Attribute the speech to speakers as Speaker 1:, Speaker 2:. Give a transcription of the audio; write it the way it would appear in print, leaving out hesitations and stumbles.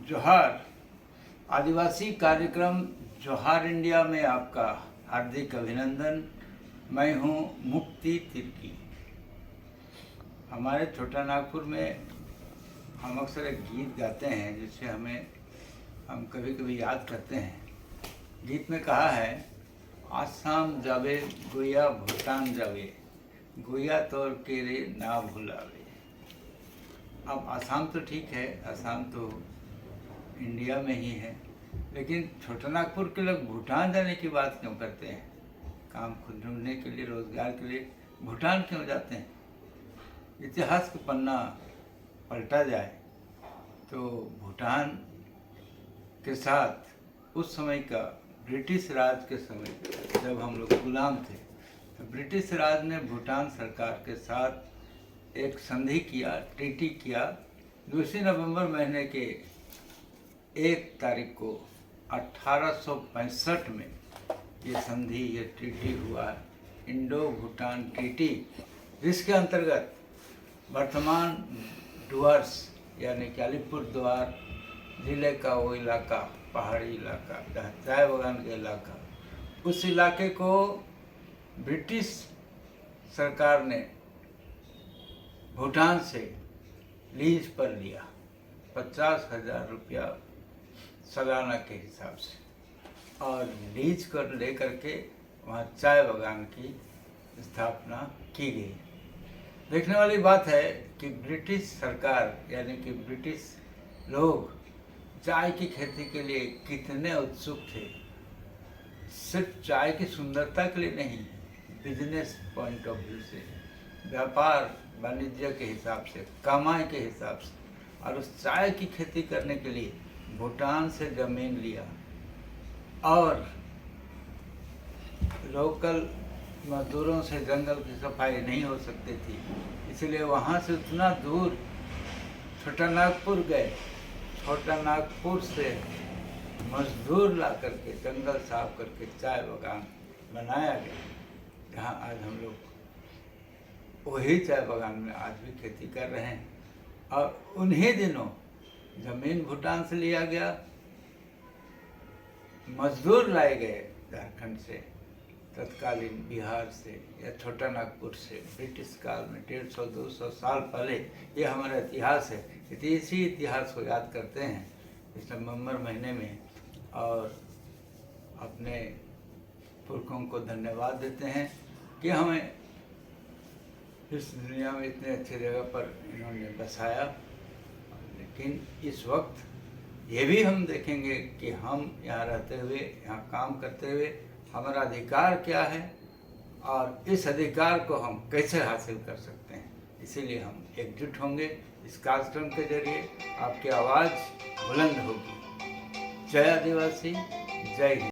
Speaker 1: जोहार। आदिवासी कार्यक्रम जोहार इंडिया में आपका हार्दिक अभिनंदन। मैं हूं मुक्ति तिर्की। हमारे छोटा नागपुर में हम अक्सर एक गीत गाते हैं जिसे हम कभी कभी याद करते हैं। गीत में कहा है, आसाम जावे गोया भूटान जावे, गोया तौर के रे ना भुलावे। अब आसाम तो ठीक है, आसाम तो इंडिया में ही है, लेकिन छोटा नागपुर के लोग भूटान जाने की बात क्यों करते हैं? काम खुद ढूंढने के लिए, रोजगार के लिए भूटान क्यों जाते हैं? इतिहास का पन्ना पलटा जाए तो भूटान के साथ उस समय का ब्रिटिश राज के समय जब हम लोग गुलाम थे, तो ब्रिटिश राज ने भूटान सरकार के साथ एक संधि किया, ट्रीटी किया। 2 नवंबर महीने के 1 तारीख को 1865 में ये संधि, ये ट्रीटी हुआ, इंडो भूटान ट्रीटी, जिसके अंतर्गत वर्तमान डुअर्स यानी कि अलीपुरद्वार जिले का वो इलाका, पहाड़ी इलाका जहाँ चाय बागान का इलाका, उस इलाके को ब्रिटिश सरकार ने भूटान से लीज पर लिया, 50,000 रुपया सालाना के हिसाब से, और लीज कर ले करके वहाँ चाय बागान की स्थापना की गई। देखने वाली बात है कि ब्रिटिश सरकार यानी कि ब्रिटिश लोग चाय की खेती के लिए कितने उत्सुक थे। सिर्फ चाय की सुंदरता के लिए नहीं, बिजनेस पॉइंट ऑफ व्यू से, व्यापार वाणिज्य के हिसाब से, कमाई के हिसाब से, और उस चाय की खेती करने के लिए भूटान से ज़मीन लिया। और लोकल मजदूरों से जंगल की सफाई नहीं हो सकती थी, इसलिए वहाँ से उतना दूर छोटा नागपुर गए। छोटा नागपुर से मजदूर ला करके जंगल साफ करके चाय बागान बनाया गया, जहाँ आज हम लोग वही चाय बागान में आज भी खेती कर रहे हैं। और उन्हीं दिनों जमीन भूटान से लिया गया, मजदूर लाए गए झारखंड से, तत्कालीन बिहार से या छोटा नागपुर से, ब्रिटिश काल में 150-200 साल पहले। ये हमारा इतिहास है। इसी इतिहास को याद करते हैं इस नवंबर महीने में, और अपने पुरखों को धन्यवाद देते हैं कि हमें इस दुनिया में इतने अच्छे जगह पर इन्होंने बसाया। लेकिन इस वक्त ये भी हम देखेंगे कि हम यहाँ रहते हुए, यहाँ काम करते हुए हमारा अधिकार क्या है और इस अधिकार को हम कैसे हासिल कर सकते हैं। इसीलिए हम एकजुट होंगे। इस कार्यक्रम के जरिए आपकी आवाज़ बुलंद होगी। जय आदिवासी, जय हिंद।